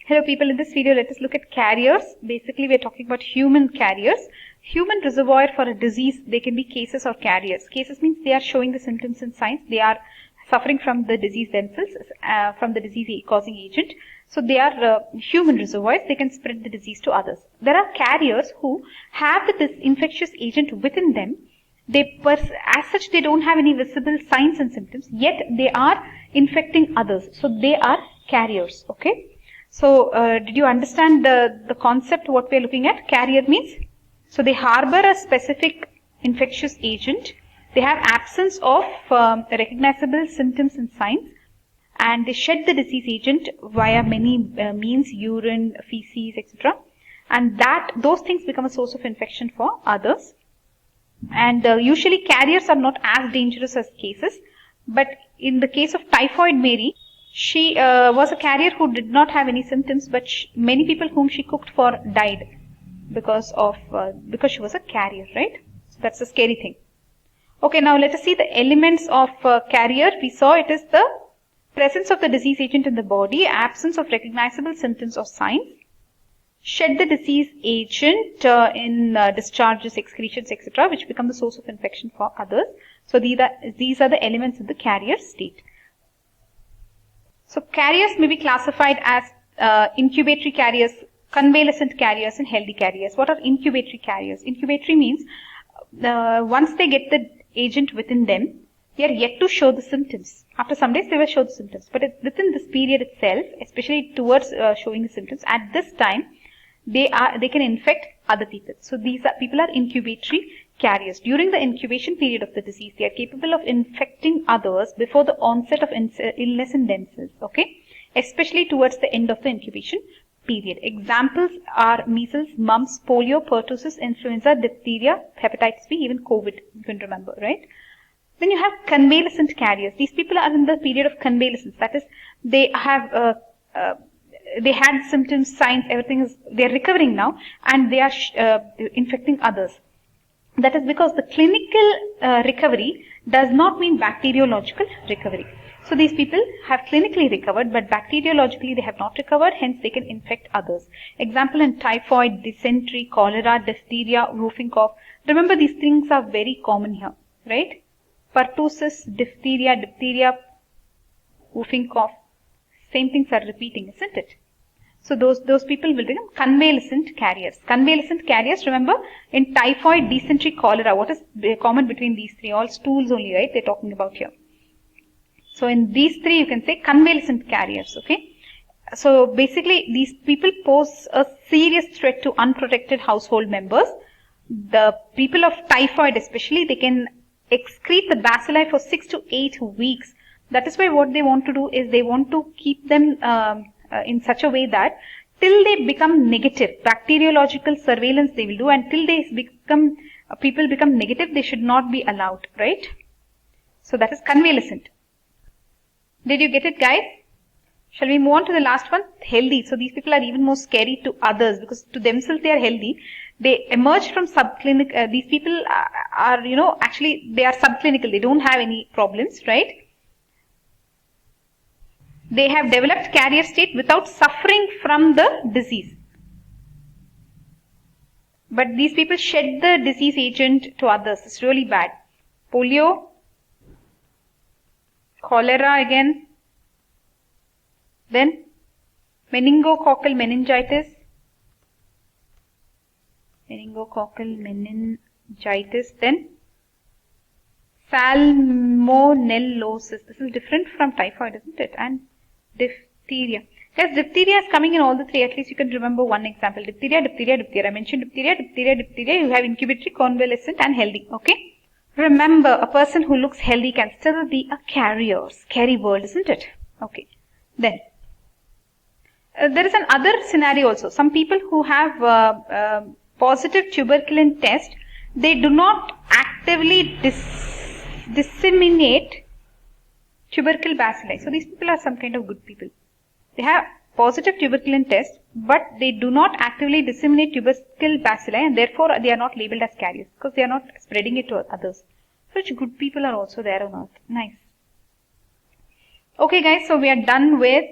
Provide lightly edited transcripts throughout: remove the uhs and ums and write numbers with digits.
Hello people, in this video let us look at carriers. Basically we are talking about human carriers. Human reservoir for a disease, they can be cases or carriers. Cases means they are showing the symptoms and signs. They are suffering from the disease themselves, from the disease causing agent. So they are human reservoirs. They can spread the disease to others. There are carriers who have the infectious agent within them. As such, they don't have any visible signs and symptoms, yet they are infecting others. So they are carriers, okay? So, did you understand the concept what we are looking at? Carrier means, so they harbor a specific infectious agent. They have absence of recognizable symptoms and signs, and they shed the disease agent via many means, urine, feces, etc. And those things become a source of infection for others. And usually carriers are not as dangerous as cases, but in the case of typhoid Mary, she was a carrier who did not have any symptoms, but many people whom she cooked for died because she was a carrier, right? So that's a scary thing. Okay, now let us see the elements of carrier. We saw it is the presence of the disease agent in the body, absence of recognizable symptoms or signs, shed the disease agent in discharges, excretions, etc., which become the source of infection for others. So these are the elements of the carrier state. So carriers may be classified as incubatory carriers, convalescent carriers, and healthy carriers. What are incubatory carriers? Incubatory means once they get the agent within them, they are yet to show the symptoms. After some days, they will show the symptoms. But within this period itself, especially towards showing the symptoms, at this time, they can infect other people. So people are incubatory carriers. During the incubation period of the disease, they are capable of infecting others before the onset of illness in themselves, okay? Especially towards the end of the incubation period. Examples are measles, mumps, polio, pertussis, influenza, diphtheria, hepatitis B, even COVID, you can remember, right? Then you have convalescent carriers. These people are in the period of convalescence. That is, they have they had symptoms, signs, they are recovering now, and they are infecting others. That is because the clinical recovery does not mean bacteriological recovery. So these people have clinically recovered, but bacteriologically they have not recovered, hence they can infect others. Example in typhoid, dysentery, cholera, diphtheria, whooping cough. Remember, these things are very common here, right? Pertussis, diphtheria, whooping cough. Same things are repeating, isn't it? So those people will become convalescent carriers. Convalescent carriers, remember, in typhoid, dysentery, cholera, what is common between these three? All stools only, right? They're talking about here. So in these three, you can say convalescent carriers, okay? So basically, these people pose a serious threat to unprotected household members. The people of typhoid especially, they can excrete the bacilli for 6 to 8 weeks. That is why what they want to do is they want to keep them in such a way that till they become negative, bacteriological surveillance they will do, and till people become negative, they should not be allowed, right? So that is convalescent. Did you get it, guys? Shall we move on to the last one? Healthy. So these people are even more scary to others because to themselves they are healthy. They emerge from subclinic. These people are, actually they are subclinical. They don't have any problems, right? They have developed carrier state without suffering from the disease. But these people shed the disease agent to others. It's really bad. Polio, cholera again, then meningococcal meningitis, then salmonellosis. This is different from typhoid, isn't it? And diphtheria. Yes, diphtheria is coming in all the three. At least you can remember one example. Diphtheria. I mentioned diphtheria. You have incubatory, convalescent, and healthy. Okay. Remember, a person who looks healthy can still be a carrier. Scary world, isn't it? Okay. Then there is another scenario also. Some people who have positive tuberculin test, they do not actively disseminate tubercle bacilli. So these people are some kind of good people. They have positive tuberculin test, but they do not actively disseminate tubercle bacilli, and therefore they are not labeled as carriers because they are not spreading it to others. Such good people are also there on earth. Nice. Okay guys, so we are done with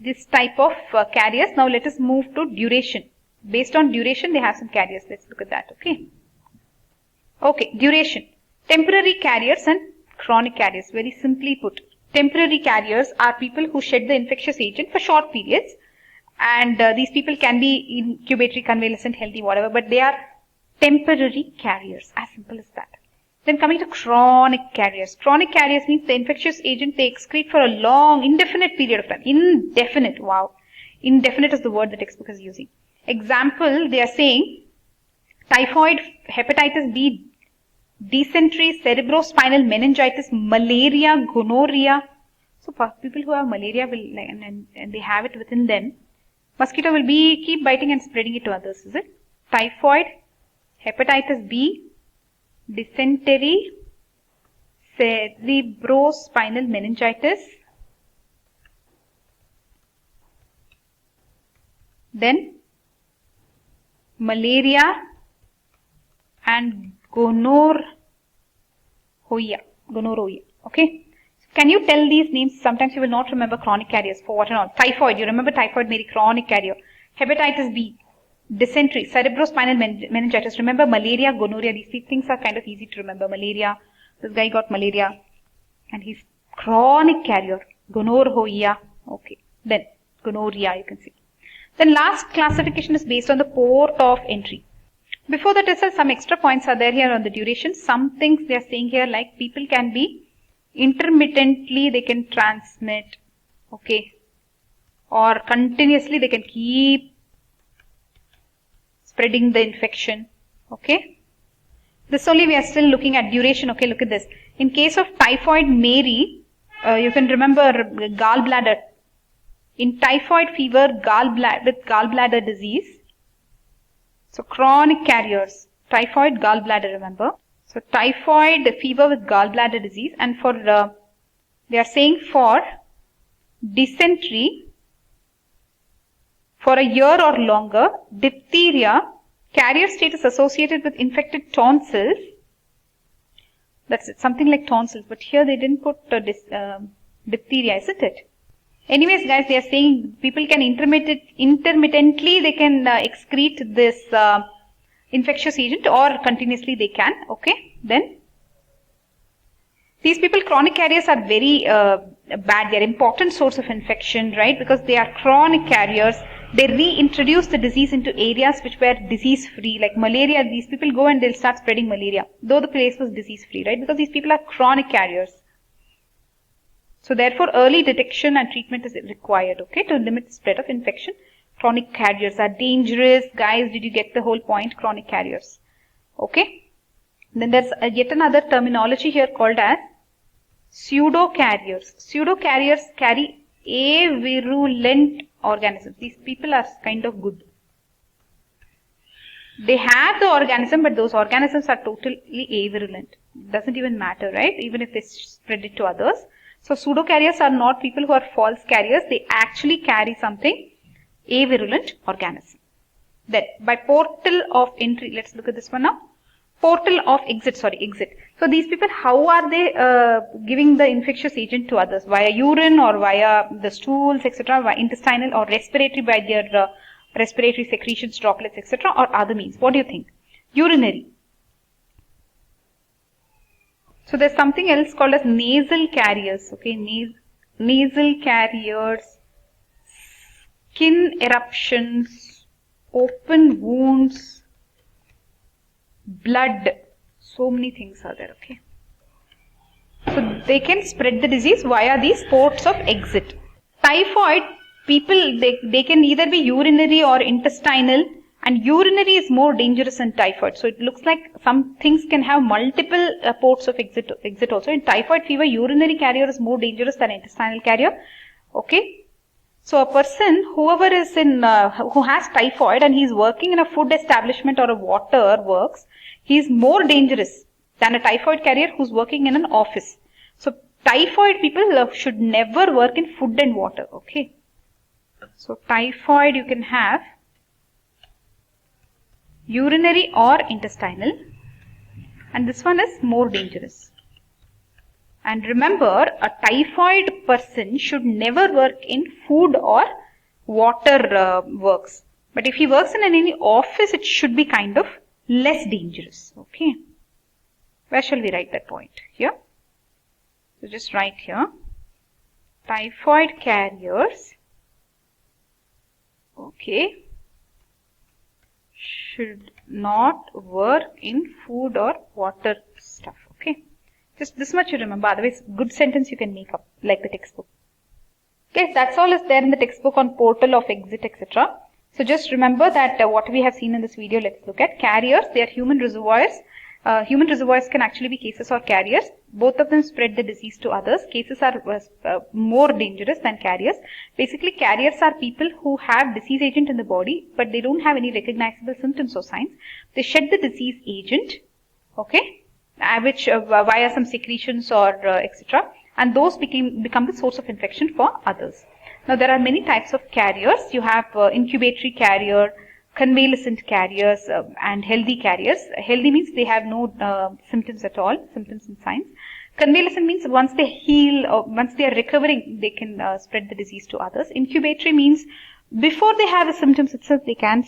this type of carriers. Now let us move to duration. Based on duration, they have some carriers. Let's look at that. Okay, duration. Temporary carriers and chronic carriers. Very simply put, temporary carriers are people who shed the infectious agent for short periods, and these people can be incubatory, convalescent, healthy, whatever, but they are temporary carriers. As simple as that. Then coming to chronic carriers. Chronic carriers means the infectious agent they excrete for a long, indefinite period of time. Indefinite, wow. Indefinite is the word the textbook is using. Example, they are saying typhoid, hepatitis B, dysentery, cerebrospinal meningitis, malaria, gonorrhea. So for people who have malaria will and they have it within them, mosquito will keep biting and spreading it to others, is it? Typhoid, hepatitis B, dysentery, cerebrospinal meningitis, then malaria and gonorrhea. Okay. Can you tell these names? Sometimes you will not remember chronic carriers. For what and all? Typhoid. You remember typhoid, maybe chronic carrier. Hepatitis B, dysentery, cerebrospinal meningitis. Remember malaria, gonorrhea. These things are kind of easy to remember. Malaria. This guy got malaria, and he's chronic carrier. Gonorrhea. Okay. Then gonorrhea. You can see. Then last classification is based on the port of entry. Before that itself, some extra points are there here on the duration. Some things they are saying here, like people can be intermittently, they can transmit, okay, or continuously they can keep spreading the infection, okay. This only we are still looking at duration, okay. Look at this. In case of typhoid Mary, you can remember gallbladder. In typhoid fever, with gallbladder disease. So chronic carriers, typhoid, gallbladder, remember. So typhoid fever with gallbladder disease, and for they are saying for dysentery for a year or longer, diphtheria, carrier status associated with infected tonsils. That's it, something like tonsils, but here they didn't put diphtheria, isn't it? Anyways, guys, they are saying people can intermittently they can excrete this infectious agent, or continuously they can, okay. Then these people, chronic carriers, are very bad. They are important source of infection, right? Because they are chronic carriers. They reintroduce the disease into areas which were disease free, like malaria. These people go and they'll start spreading malaria, though the place was disease free, right? Because these people are chronic carriers. So therefore, early detection and treatment is required, okay, to limit the spread of infection. Chronic carriers are dangerous. Guys, did you get the whole point? Chronic carriers. Okay. Then there's yet another terminology here called as pseudo carriers. Pseudo carriers carry avirulent organisms. These people are kind of good. They have the organism, but those organisms are totally avirulent. Doesn't even matter, right? Even if they spread it to others. So pseudo carriers are not people who are false carriers. They actually carry something, a virulent organism. Then by portal of entry, let's look at this one now. Portal of exit. So these people, how are they giving the infectious agent to others? Via urine or via the stools, etc., via intestinal or respiratory, by their respiratory secretions, droplets, etc., or other means. What do you think? Urinary. So there's something else called as nasal carriers, okay, nasal carriers, skin eruptions, open wounds, blood, so many things are there, okay. So they can spread the disease via these ports of exit. Typhoid people, they can either be urinary or intestinal, and urinary is more dangerous than typhoid. So it looks like some things can have multiple ports of exit also. In typhoid fever, urinary carrier is more dangerous than intestinal carrier. Okay. So a person, whoever is in, who has typhoid and he's working in a food establishment or a water works, he is more dangerous than a typhoid carrier who's working in an office. So typhoid people should never work in food and water. Okay. So typhoid you can have urinary or intestinal, and this one is more dangerous. And remember, a typhoid person should never work in food or water works. But if he works in any office, it should be kind of less dangerous. Okay. Where shall we write that point? Here. So just write here. Typhoid carriers, okay, should not work in food or water stuff. Okay. Just this much you remember. Otherwise, good sentence you can make up like the textbook. Okay, that's all is there in the textbook on portal of exit, etc. So just remember that what we have seen in this video, let's look at carriers. They are human reservoirs. Human reservoirs can actually be cases or carriers. Both of them spread the disease to others. Cases are more dangerous than carriers. Basically, carriers are people who have disease agent in the body, but they don't have any recognizable symptoms or signs. They shed the disease agent, okay, which via some secretions or etc. And those become the source of infection for others. Now, there are many types of carriers. You have incubatory carrier, convalescent carriers, and healthy carriers. Healthy means they have no symptoms at all, symptoms and signs. Convalescent means once they heal or once they are recovering, they can spread the disease to others. Incubatory means before they have the symptoms itself, they can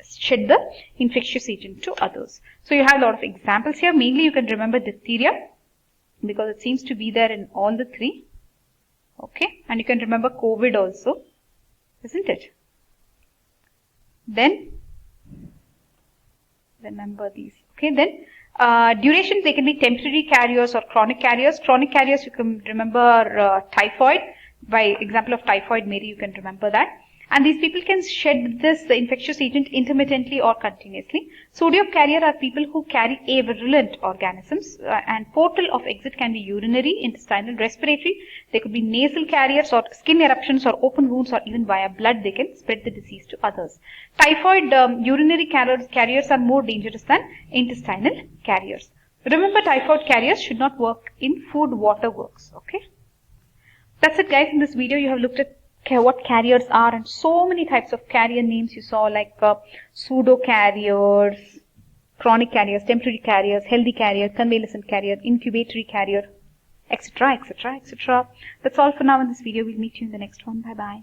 shed the infectious agent to others. So you have a lot of examples here. Mainly you can remember diphtheria because it seems to be there in all the three. Okay, and you can remember COVID also, isn't it? Then remember these. Okay, then durations, they can be temporary carriers or chronic carriers. Chronic carriers, you can remember typhoid. By example of typhoid, maybe you can remember that. And these people can shed this infectious agent intermittently or continuously. Pseudo carrier are people who carry virulent organisms, and portal of exit can be urinary, intestinal, respiratory. They could be nasal carriers or skin eruptions or open wounds, or even via blood they can spread the disease to others. Typhoid urinary carriers are more dangerous than intestinal carriers. Remember, typhoid carriers should not work in food water works. Okay. That's it, guys. In this video you have looked at what carriers are and so many types of carrier names you saw, like pseudo carriers, chronic carriers, temporary carriers, healthy carrier, convalescent carrier, incubatory carrier, etc., etc., etc. That's all for now in this video. We'll meet you in the next one. Bye bye.